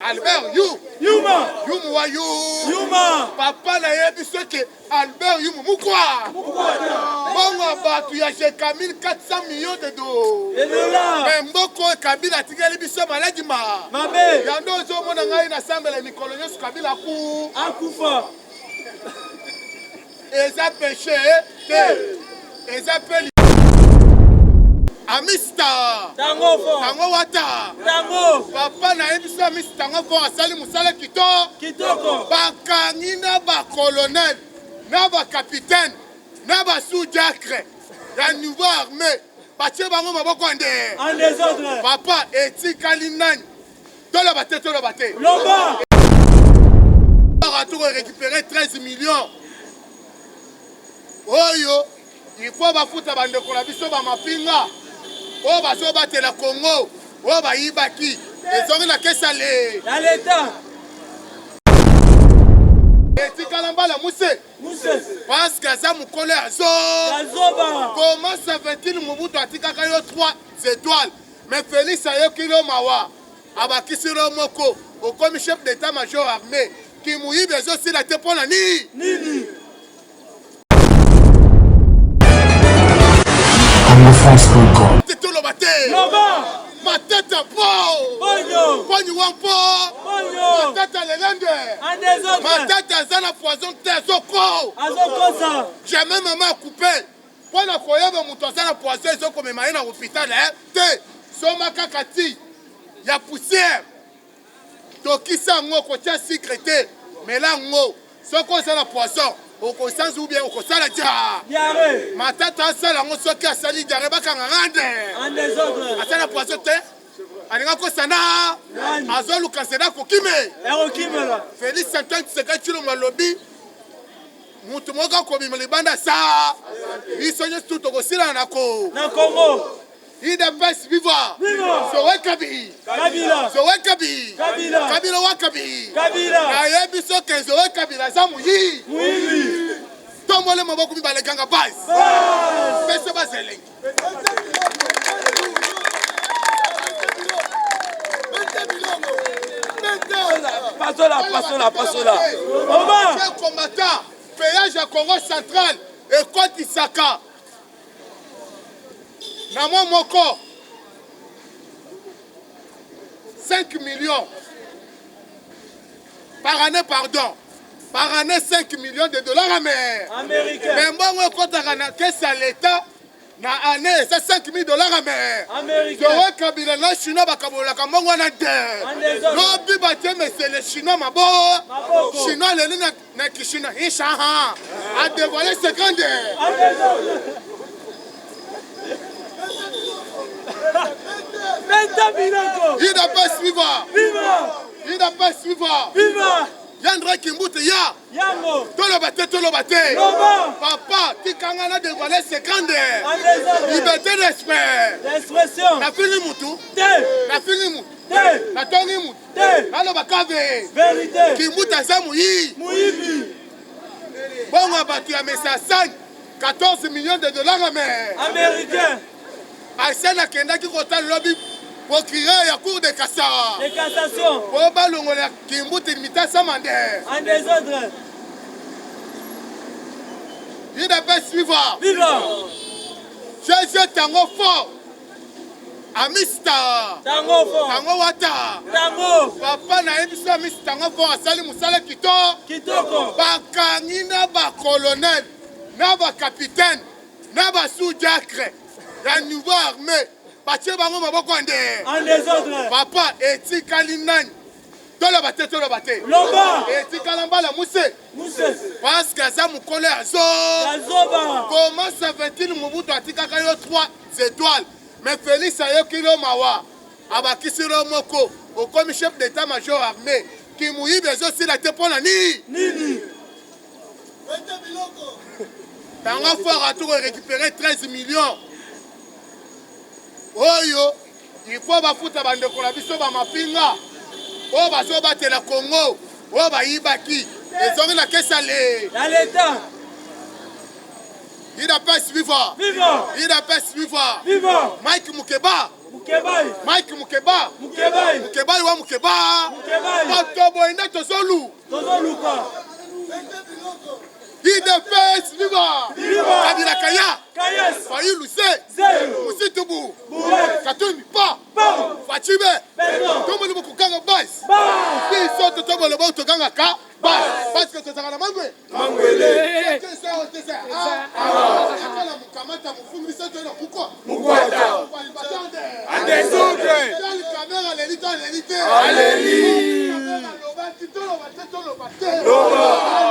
Albert Yuma wa Yuma papa na yebi soki Albert Yuma mukwa bongo batu ya jeka 1400 millions de dollars mais mboko Kabila tigeli biso maladi mabe yando ozo mona ngai na sambela mikolo nyoso Kabila akufa eza péché eza peli Amista Tango wata papa na yebiso Amista Tango fo asali musala kitoko bakangi na ba colonel na ba capitaine na ba sous-diacre la nouvelle armée batie bango maboko en désordre papa etikali nani tolo bate loba retour récupérer 13 millions oyo il faut bafuta bandeko na biso ba mapinga o bazo batela Congo o bayibaki ezongi na kesa la l'état etikala mbala muse parce que ça mukole azoba comment ça fait-il Mobutu atikaka yo 3 étoiles mais Félix ayokilo mawa abakisiro moko au comme chef d'état-major armé qui mouille bezo si la te pona nini ma tête Pogno wampo ma tête lelende ma tête azana poison te azoko jamais maman coupé pona koyeba muto azana poison ezoko mema na hôpital te soma kakati ya poussière tokisa ngo kotia secrété mais là ngo soko azana poison au sens ou bien au sala diarrhée matata sala ngo soki asali diarrhée bakanga ngande en désordre asala poison te alinga ko sana azolu kansela ko kime Félix Antoine Tshisekedi malobi mutu moka ko bimeli banda sa isonye tuto ko sila na Congo IDPS viva Sowe Kabila wakabi ayebi so kenzo we Kabila za muyi tombole maboko mibale kanga base pese bazelengi Passe là. Combattant, péage à Congo central et Côte Isaka. Namo Moko 5 millions par année, pardon. Par année 5 millions de dollars américains. Mais moi, quand on a caisse à l'État, na année, c'est 5 000 dollars américains. Je Kabila na Chinois bakabola kamongo na de. Lobi batie mais c'est les Chinois mabo. Chinois les na Kishina Ishaha a dévoilé ce grand. Il n'a pas suivre. Viva. Yandra Kimbuti Yango. Tolo bate. Papa, Tikanga na dévoilé ce grand. Liberté d'expression. Na fini mutu. Na tongi mutu. Na lo bakave. Vérité. Kimbuta za muyibi. Bongo batu ya mesa 14 millions de dollars américains. Aïsena kenda ki kota lobby procureur ya cour de cassation. Pour balongola Kimbuti mita samande. En désordre. Il n'a pas suivre. Viva. Je tango fort. Amista. Tango wata. Papa na yebiso Amista tango fort asali musala kitoko. Bakangi na ba colonel, na ba capitaine, na ba sous-diacre. La nouvelle armée batie bango maboko en désordre papa etikali nani tolo bate loba etikala mbala muse parce que ça mukole azoba comment ça fait-il Mobutu atikaka yo 3 étoiles mais Félix ayokilo mawa abakisiro moko au comme chef d'état-major armé qui mouille bezo si la te pona nini tango fort à tout récupérer 13 millions oyo il faut bafuta bandeko na biso ba mapinga o bazo batela Congo o bayibaki ezongi na kesa la l'état il n'a pas suivre Mike Mukeba Mike Mukeba. Mukeba wa Mukeba. Octobre ina tozolu. IDPS viva. Kabila Kaya. Fayulu se. Musitubu. Katuni pa. Fachibe. Tomo ni mukukanga bas. Biso totobo le boto ganga ka. Parce que tu as la mangoué. Mangoué. Qu'est-ce que c'est? Mukamata mufungi sato na kuko. Mukwata. À des autres. Quelle caméra l'élite l'élite. Alléluia. Loba tito loba tito loba tito. Loba.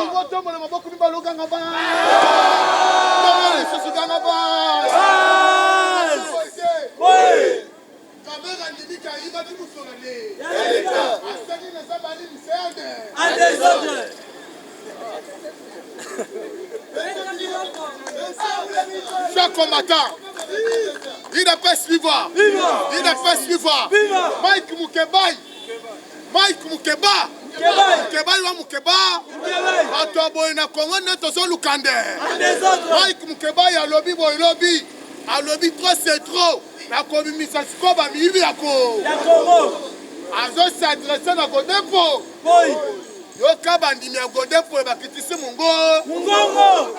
Ni moto mo na maboko mi baloga ngaba. Loba le sosu ngaba. Oui. Caméra ndika iba tu musolale. Yalika. Asani na sabali msende. À des autres. Chers combattants, il n'a pas suivi. Il n'a pas suivi. Mike Mukeba. Mike Mukeba. Mukeba wa Mukeba. Atobo ina Congo neto so lukande. Mike Mukeba ya lobby boy lobby. A lobby trop c'est trop. La commission sikoba mibi yako. Yako. Azo s'adresser na Godepo. Yo kabandi mi Godepo ba kitisi mungo. Mungongo.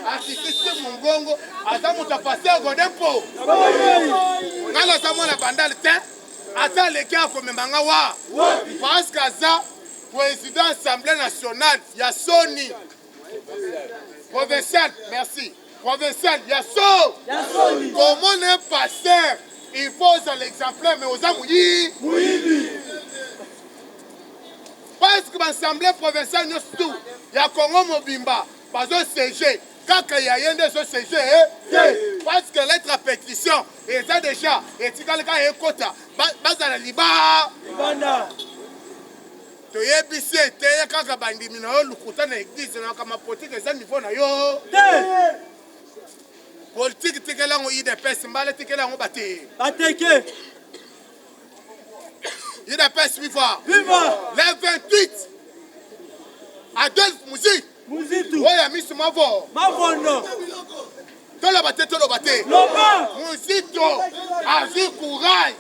Asikisi mungongo ata mutapase Godepo. Ngala sa mwana bandal te ata leki akomemanga wa. Parce que ça président Assemblée nationale ya Soni. Provincial, merci. Provincial, ya Soni. Comment un pasteur il faut l'exemplaire mais aux amouillis. Parce que l'Assemblée provinciale nous ya Congo Mobimba, pas au CG. Quand il y a un de ce CG, parce que lettre à pétition, et ça déjà, et si quelqu'un est quota, bas à la Liba. Tu es bissé, tu es quand bandi mino, le couteau n'existe, comme ma politique, et ça niveau na yo. Politique, tu es là, on y dépasse, mal, tu es là, on batte. Il dépasse, viva. Les 28. Adolphe Mouzi. Oui, ami, c'est ma voix. Ma voix, non. Tout le bâté, tout le bâté. Mouzito, Azur Courage,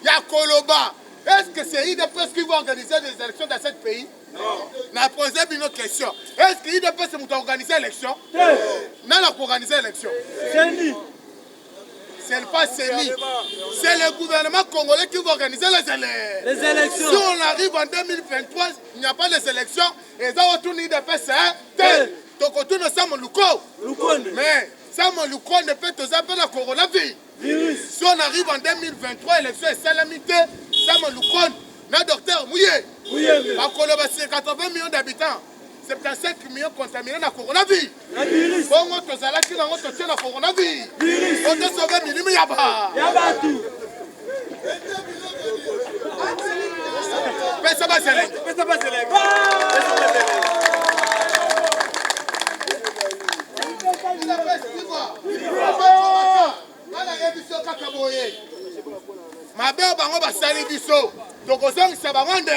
Yakoloba. Est-ce que c'est IDPS qui va organiser des élections dans ce pays? Non. On a posé une question. Est-ce que l'IDPS va organiser l'élection? Non, on a organiser l'élection. C'est pas CENI. C'est le gouvernement congolais qui va organiser les élections. Si on arrive en 2023, il n'y a pas les élections, et ça va tourner de PCA. Donc on tourne ça, mon louko. Mais ça, mon louko ne peut pas appeler la coronavirus. Si on arrive en 2023, l'élection est salamité, ça, mon louko, le docteur Mouillé. À Koloba, c'est 80 millions d'habitants. 75 millions contaminés dans le coronavirus. Bon, on te zala qui n'a pas touché le coronavirus. On te sauve minimum yaba. Yaba tout. Pesa pas select. Pesa pas select. Ma belle bango ba sali biso. Donc on sent que ça va rendre.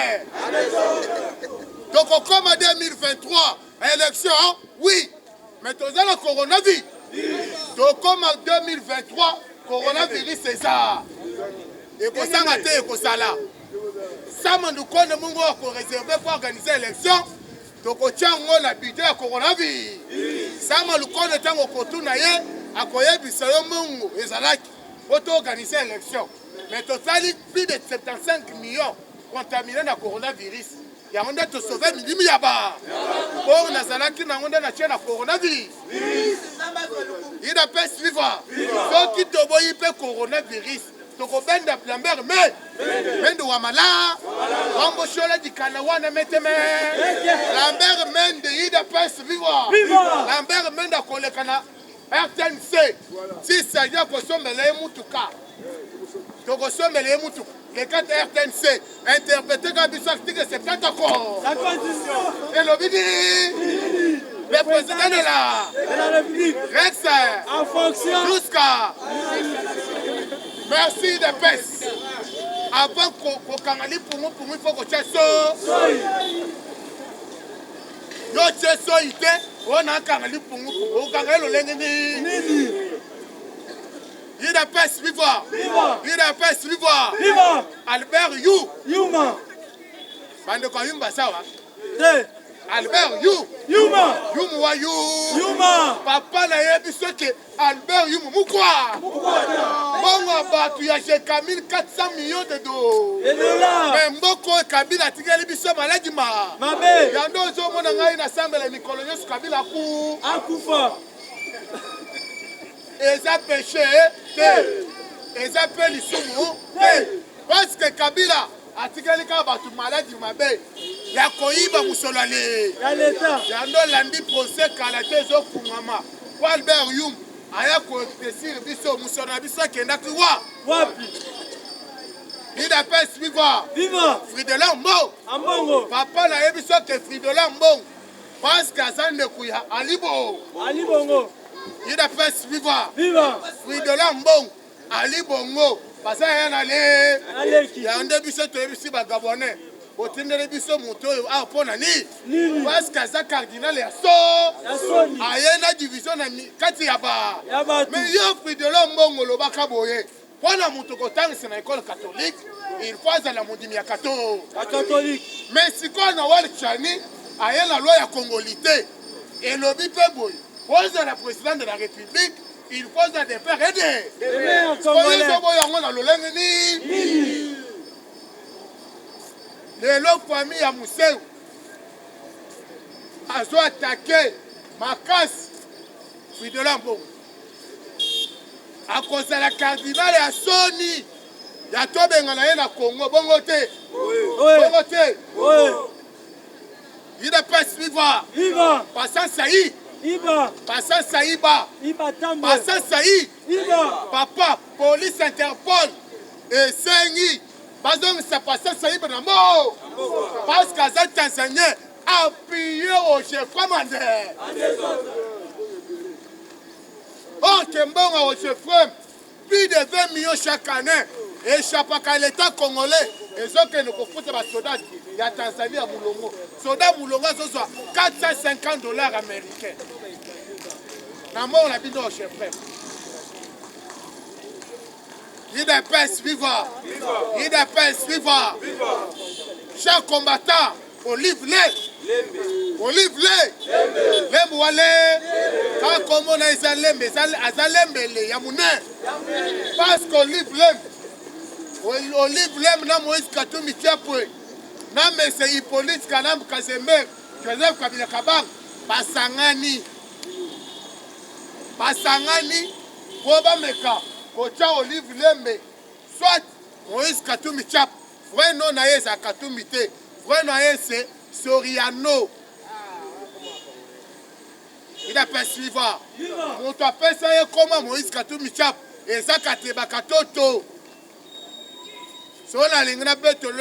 Donc comme en 2023, élection, oui, mais tu as le coronavirus. Donc comme en 2023, coronavirus c'est ça. Et pour ça, ça là. Ça nous connaît pour réserver pour organiser l'élection. Donc on tient l'habitude à coronavirus. Ça nous connaît tant qu'on tourne à quoi bisayo mungu ezalaki pour organiser l'élection. Mais total plus de 75 millions contaminés dans le coronavirus. Il y a un de sauver minimum yaba. Pour Nazala qui n'a pas de la coronavirus. Il n'a pas suivi. Donc il te voit le coronavirus. Donc on vient de Lambert, mais de Wamala, on va di Kanawana meteme. Lambert men de il n'a pas suivi. Lambert men de Kolekana RTNC. Si ça y a pour sommer les Moutuka. Donc on somme les Moutuka. Les 4 RTNC interprétés comme un article 70 encore. La constitution. Et l'obédi. Le président de la République. Rex. En fonction. Jusqu'à. Merci de pèse. Avant qu'on canalise pour moi, il faut que tu aies ça. Yo tu es ça, on a canalise pour moi. On canalise le lengue. Il a pèse, viva. Il a pèse, viva. Albert You. Yuma. Bande kwa yumba sawa. Albert You. Yuma. Yuma You. Yuma. Papa na yebi soke Albert Yuma mukwa. Bongo batu ya cheka 1400 millions de dollars. Et de là. Mais mboko Kabila tigeli biso maladi ma. Mabe. Yando zo mona ngai na sambela mikolo nyoso Kabila ku. Akufa. Eza péché te. Eza pe lisumu te. Parce que Kabila atikeli ka batu maladi mabe. Ya koiba musolale. Ya l'État. Yando landi procès kalate zo fungama. Albert Yum aya ko desir biso musona biso kenda kiwa. Wapi. Ida pes viva. Viva. Fridola Mbo. Ambongo. Papa na yebi so ke Fridola Mbo. Parce que azande kuya alibo. Ali Bongo. Ida pes viva. Viva. Fridola Mbo. Ali Bongo. Basa yana le. Aleki. Yande biso to yebi si ba Gabonais. Otindele biso moto a pona ni. Nini. Parce que ça cardinal ya so. Ya soni. Ayena division na kati ya ba. Ya batu. Mais yo Fridola Mbongo lo baka boye. Wana mutu kotangisa na école catholique, il faut à la mondimi ya kato. La catholique. Mais si quoi na wali chani, aya la loi ya congolité. Et lobby pe boy. Pose la président de la République, il faut à des pères aider. Les meilleurs Congolais. Congolais. Boy yango na lolenge ni. Nini. Les lots famille ya Museu. Azo attaquer Makas. Fridola Mbongo. À cause de la cardinale ya Sony. Ya tobenga na ye na Congo bongo te. Bongo te. Oui. Il a pas viva. Viva. Passant Saï. Iba. Passant Saïba. Iba Tambo. Passant Saï. Iba. Papa, police Interpol. Et Sengi. Bazong ça passant Saïba na mo. Parce qu'à cette Tanzanie appuyé au chef commandeur. Oh, Kembonga au chef plus de 20 millions chaque année. Et chaque à l'État congolais. Et ce que nous confondons les soldats il y a Tanzanie à Moulongo. Soldats Moulongo, ce soit 450 $ américains. Dans mon habit au chef frère. Il est pèse vivant. Il est pèse vivant. Chaque combattant, olive-lait. Olive-lait. Lembe wale. Quand comme on a izalembe, azalembe yamune. Parce qu'olive-lait. Olive-lait na Moïse Katumbi Tiapwe. Na mese Hippolyte Kanam Kazembe. Joseph Kabila Kabang. Basangani. Basangani. Koba meka. Kocha olive-lait. Soit Moïse Katumbi Tiap. Vrai non na ye za Katumbi te. Vrai non ye c'est Soriano. Il a pas suivi. Mon toi ça comment Moïse Katumbi Tiap. Et ça kateba katoto. Si on a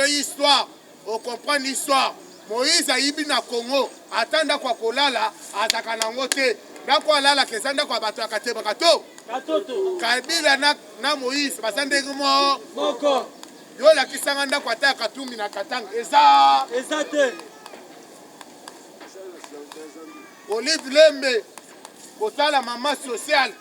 l'histoire, on comprend l'histoire. Moïse a ibi na Congo, attenda kwa kolala, ataka na ngote. Na kwa lala kesanda kwa bato akateba kato. Katoto. Kabila na Moïse basande ngumo. Moko. Yo la kisanga nda kwa ta Katumbi na Katanga. Eza. Ezate. Olive Lembe. Kotala mama sociale.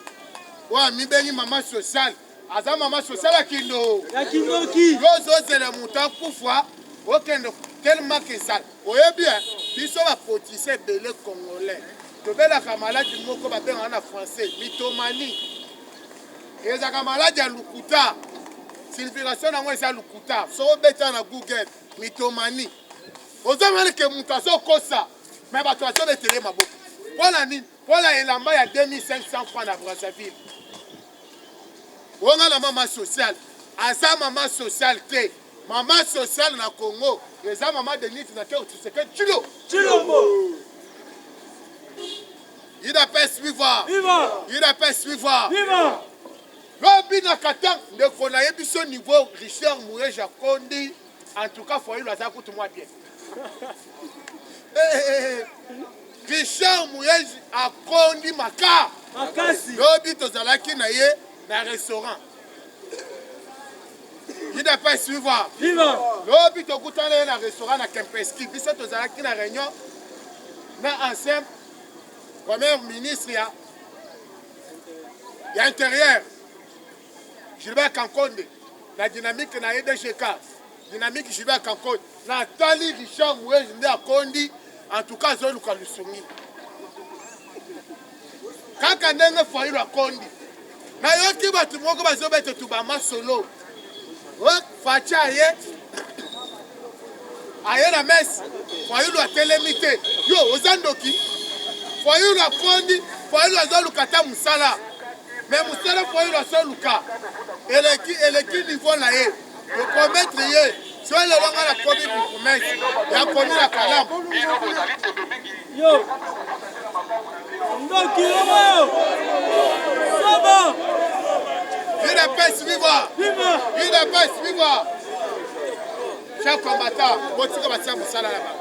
Wa mibengi mama sociale. Aza mama sociale à Kindo. Ya Kindoki. Yozo zela muta kufwa. Okendo tellement que ça. Oye bien, biso va potisser belé congolais. Tobela kamaladi moko ba benga na français, mythomanie. Eza kamaladi ya lukuta. Signification nango eza lukuta. So beta na Google, mythomanie. Ozo mele ke mutaso kosa. Mais bato aso betele maboko. Voilà nini? Voilà elamba ya 2500 francs na Brazzaville. On a la maman sociale. Asa maman sociale te. Maman sociale na Congo. Esa maman de Niti na Keo Tshisekedi Tshilo. Chilombo. Il a pas suivre. Viva. Il a pas suivre. Viva. Lobi na Katang de konaye biso niveau Richard Moureja Kondi. En tout cas, faut y aller tout moi bien. Richard Moureja a Kondi Maka. Makasi. Lobi tozalaki na ye na restaurant. UDPS suivre. Viva. Lobi tokutana na restaurant na Kempeski. Biso tozalaki na réunion na ancien premier ministre ya intérieur. Gilbert Kankonde. La dynamique na EDGK. Dynamique Gilbert Kankonde. Na Tali Richard Moué Jinde Kondi. En tout cas, Zolu Kalusumi. Kaka ndenge foyi la Kondi. Na yoki batu moko bazobete tubama solo. Facha aye. Aye na messe. Foyi la telemite. Yo, ozandoki. Foyi la Kondi. Foyi la Zolu Kata Musala. Mais Musala foyi la Soluka. Eleki niveau na ye. Le promettre ye. Soit le wanga la komi promesse. Ya komi la kalam. Yo. Ndoki lomo. Saba. UDPS viva. Viva. UDPS viva. Chers combattants, botika batia musala là-bas.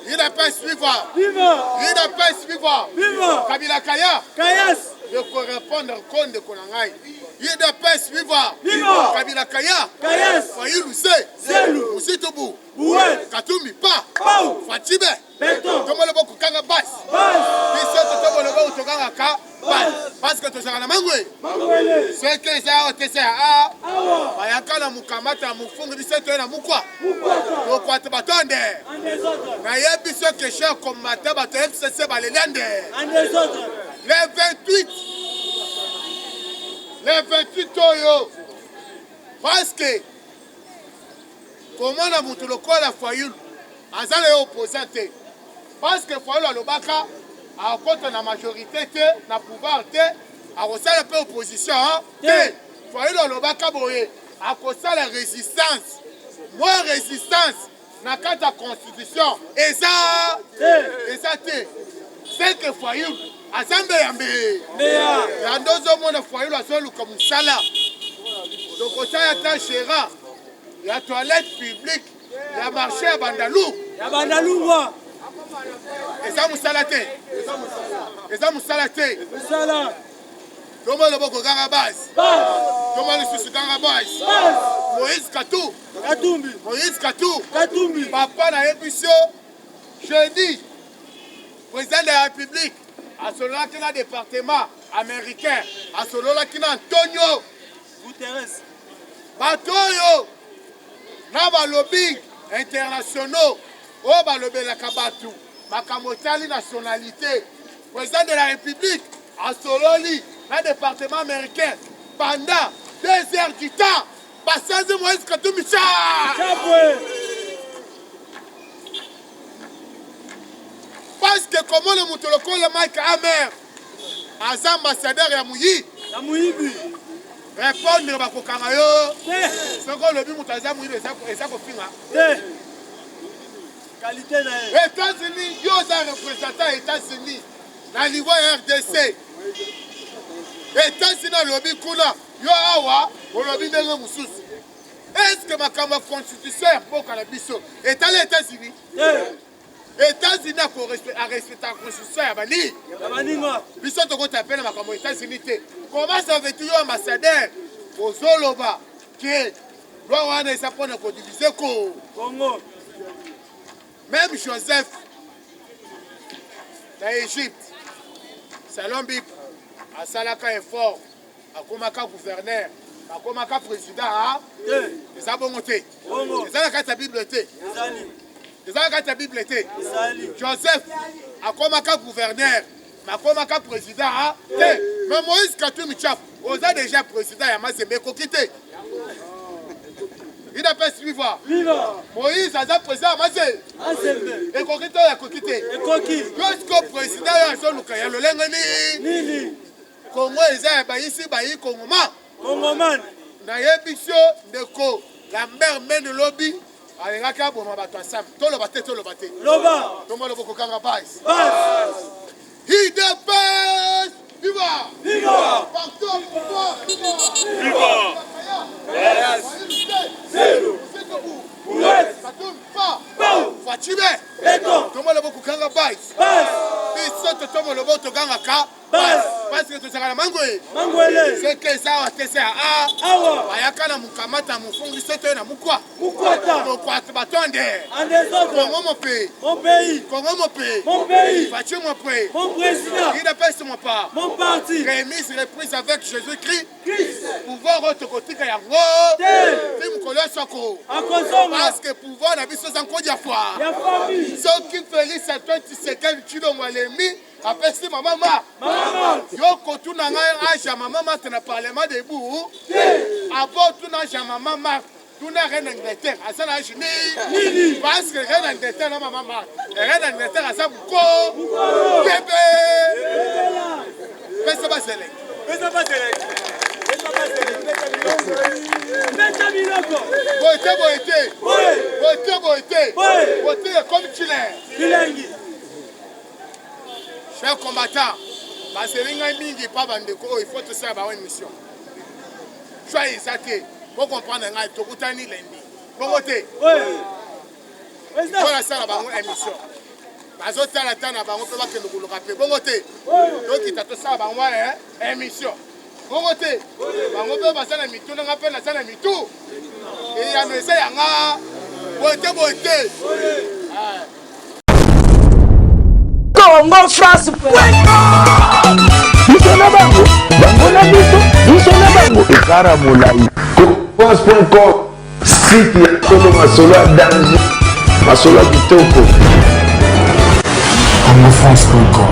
UDPS viva. Viva. UDPS viva. Viva. Kabila Kaya. Kayas. Je peux répondre compte de Konangai. UDPS viva. Viva. Kabila Kaya. Kayas. Fayu Luse. Zelu. Musitubu. Bouet. Katumi Pa. Pau. Fatibe. Beton. Comment le boku kanga bas. Bas. Biso to le boku to kanga ka. Parce que to sanga mangwe. Mangwele. C'est que ça otese a. Awa. Bayakana mukamata mufungi biso to na mukwa. Mukwata. To kwata batonde. Un des autres. Na yebiso que cher combattant bato FCC balelende. Un des autres. Les 28 Toyo. Parce que comment la moutuloko la Fayoul Azale est opposante. Parce que Fayoul a le baka a contre la majorité na pouvoir a resala peu opposition Fayoul a le baka boye a cause la résistance. Moins résistance na kata constitution et ça c'est que Fayoul Azambe yambe. Ya ndozo mona Fayoul azolu comme sala. Donc ça y a ta chéra. Il y a toilette publique. Il y a marché à Bandalou. Il y a Bandalou, moi. Et ça m'a salaté. Et ça m'a salaté. Salat. Comment le boko ganga base? Comment le susu ganga base? Moïse Katou. Katumbi. Moïse Katou. Katumbi. Papa na émission. Jeudi. Président de la République. À celui-là qui a un département américain. À celui-là qui a Antonio. Guterres. Batoyo. Na balobi internationaux o balobi la kabatu makamotali nationalité président de la République à Sololi na département américain pendant 2 heures du temps Basazi Moïse Katumbi parce que comment le moutoloko le Mike Amer as ambassadeur ya Muyi la Muyibi répondre bakokanga yo soko lobi mutaza muibe eza kofinga qualité na États-Unis yo za représentant États-Unis na niveau RDC États-Unis lobi kuna yo awa olobi ndenge mususu est-ce que makambo constitution ya mboka na biso etali États-Unis États-Unis a respecté la constitution ya bani biso tokotapela makambo États-Unis te comment ça veut-il yo ambassadeur ozoloba ke loi wana eza mpona kodivise Congo même Joseph na Égypte selon Bible asalaka effort akomaka gouverneur akomaka président eza bongo te eza na kati ya Bible te eza na kati ya Bible te Joseph akomaka gouverneur akomaka président te mais Moïse Katumbi Tchap oza déjà président ya Mazembe ekoki te UDPS viva Moïse aza président ya Mazembe ekoki te ekoki te yosko président oyo azoluka ya lolenge nini Congo eza ya bayisi bayi Congoman nayebiso ndeko Lambert Mende lobi alengaki aboma bato ensemble toloba te tombo loboko kanga base UDPS viva partout viva Fatibe tombo loboko kanga base biso tombo loboko toganga ka parce que tozaka na mangwe Mangwele. c'est que ça a été ça Awa. ayakana mukamata mufungi soto na mukwa Mukwata. donc quoi batonde En désordre. Congo mon pays Mon pays. Congo mon pays Mon pays. Fatio mon pays Mon président. il appelle sur mon part Mon parti. remise reprise avec Jésus-Christ Christ. pouvoir autokotika yango tim kolo soko Akozoma. parce que pouvoir na biso sans kodia foi Ya famille. ceux qui félix à toi tu sais quel tu l'as malemi après si maman Maman. yo kotuna ngai aja maman te na parlement debout après tu na ja maman tu na reine d'Angleterre asa na jini parce que reine d'Angleterre na maman reine d'Angleterre asa ko bébé pesa basele Pesa basele. Pesa miloko. Boité comme tu l'es. Bilengi. Chers combattants, parce que il pas bandeko, il faut tout ça avoir une mission. Soyez athées, pour comprendre un tout boutani lundi. Bon côté. Oui. Voilà ça la banque émission. Parce que la tana banque peut pas que nous le rappeler. Bon côté. Donc il t'a tout ça banque émission. Bon côté. Banque peut passer la mitou, on appelle la salle la mitou. Et il y a mais ça yanga. Boité. Congo France. Bisona bango, bango na biso, bisona bango. Ekara molai. France.com, site ya Tolo Masolo ya danger, Masolo ya kitoko. Congo France.com.